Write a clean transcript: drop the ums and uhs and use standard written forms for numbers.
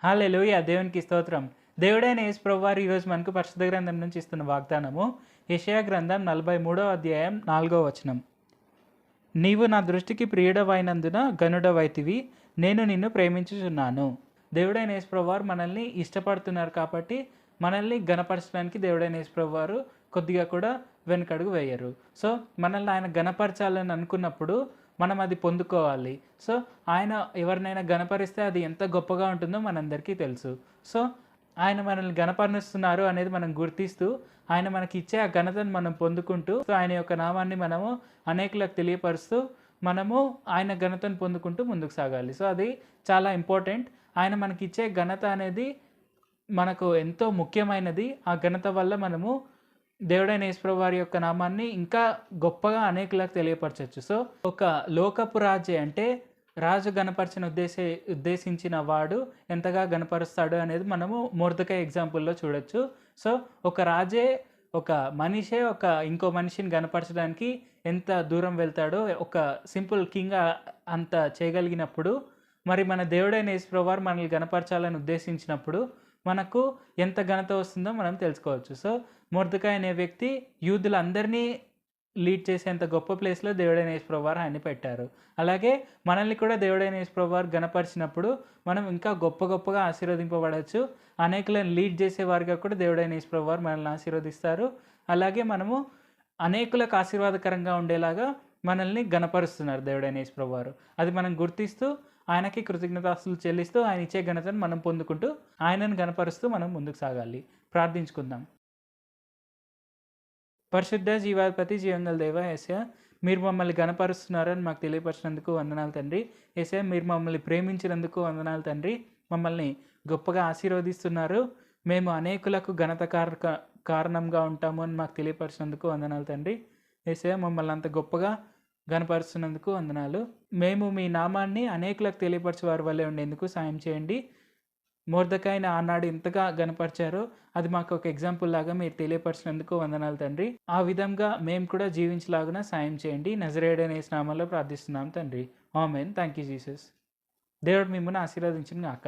హల్లెలూయా! దేవునికి స్తోత్రం. దేవుడైన యేసు ప్రభువారు ఈరోజు మనకు పరిశుద్ధ గ్రంథం నుంచి ఇస్తున్న వాగ్దానము యెషయా గ్రంథం 43వ అధ్యాయం 4వ వచనం. నీవు నా దృష్టికి ప్రియుడవైనందున ఘనుడవైతివి, నేను నిన్ను ప్రేమించుచున్నాను. దేవుడైన యేసు ప్రభువారు మనల్ని ఇష్టపడుతున్నారు కాబట్టి మనల్ని ఘనపరచడానికి దేవుడైన యేసు ప్రభువారు కొద్దిగా కూడా వెనకడుగు వేయరు. సో మనల్ని ఆయన ఘనపరచాలని అనుకున్నప్పుడు మనం అది పొందుకోవాలి. సో ఆయన ఎవరినైనా ఘనపరిస్తే అది ఎంత గొప్పగా ఉంటుందో మనందరికీ తెలుసు. సో ఆయన మనల్ని ఘనపరుస్తున్నారు అనేది మనం గుర్తిస్తూ ఆయన మనకి ఇచ్చే ఆ ఘనతను మనం పొందుకుంటూ ఆయన యొక్క నామాన్ని మనము అనేకులకు తెలియపరుస్తూ మనము ఆయన ఘనతను పొందుకుంటూ ముందుకు సాగాలి. సో అది చాలా ఇంపార్టెంట్. ఆయన మనకి ఇచ్చే ఘనత అనేది మనకు ఎంతో ముఖ్యమైనది. ఆ ఘనత వల్ల మనము దేవుడైన యేసుప్రభు వారి యొక్క నామాన్ని ఇంకా గొప్పగా అనేకులకు తెలియపరచవచ్చు. సో ఒక లోకపు రాజే అంటే రాజు గణపరచని ఉద్దేశించిన వాడు ఎంతగా గణపరుస్తాడు అనేది మనము మొర్దెకై ఎగ్జాంపుల్లో చూడొచ్చు. సో ఒక రాజే ఒక మనిషే ఇంకో మనిషిని గణపరచడానికి ఎంత దూరం వెళ్తాడో ఒక సింపుల్ కింగ్ అంత చేయగలిగినప్పుడు మరి మన దేవుడైన యేసుప్రభు వారు మనల్ని గణపరచాలని ఉద్దేశించినప్పుడు మనకు ఎంత ఘనత వస్తుందో మనం తెలుసుకోవచ్చు. సో మొర్దెకై అనే వ్యక్తి యూదులందరినీ లీడ్ చేసేంత గొప్ప ప్లేస్లో దేవుడైన యేసుప్రభు వారు ఆయన్ని పెట్టారు. అలాగే మనల్ని కూడా దేవుడైన యేసుప్రభు వారు ఘనపరిచినప్పుడు మనం ఇంకా గొప్పగా ఆశీర్వదింపబడవచ్చు. అనేకులను లీడ్ చేసేవారిగా కూడా దేవుడైన యేసుప్రభు వారు మనల్ని ఆశీర్వదిస్తారు. అలాగే మనము అనేకులకు ఆశీర్వాదకరంగా ఉండేలాగా మనల్ని ఘనపరుస్తున్నారు దేవుడైన యేసుప్రభు వారు. అది మనం గుర్తిస్తూ ఆయనకి కృతజ్ఞతాస్తుతులు చెల్లిస్తూ ఆయన ఇచ్చే ఘనతను మనం పొందుకుంటూ ఆయనను ఘనపరుస్తూ మనం ముందుకు సాగాలి. ప్రార్థించుకుందాం. పరిశుద్ధ జీవాధిపతి జీవంగల దేవ యేసయ్య, మీరు మమ్మల్ని ఘనపరుస్తున్నారని మాకు తెలియపరిచినందుకు వందనాలు తండ్రి. యేసయ్య, మీరు మమ్మల్ని ప్రేమించినందుకు వందనాలు తండ్రి. మమ్మల్ని గొప్పగా ఆశీర్వదిస్తున్నారు. మేము అనేకులకు ఘనత కారణంగా ఉంటాము అని మాకు తెలియపరిచినందుకు వందనాలు తండ్రి. యేసయ్య, మమ్మల్ని అంత గొప్పగా ఘనపరుస్తున్నందుకు వందనాలు. మేము మీ నామాన్ని అనేకులకు తెలియపరిచే వారి వల్లే ఉండేందుకు సాయం చేయండి. మొర్దెకైని ఆనాడు ఎంతగా ఘనపరిచారో అది మాకు ఒక ఎగ్జాంపుల్ లాగా మీరు తెలియపరిచినందుకు వందనాలు తండ్రి. ఆ విధంగా మేము కూడా జీవించలాగున సాయం చేయండి. నజరేయుడైన యేసు నామములో ప్రార్థిస్తున్నాం తండ్రి. ఆమేన్. Thank you Jesus. దేవుడు మిమ్మల్ని ఆశీర్వదించును గాక.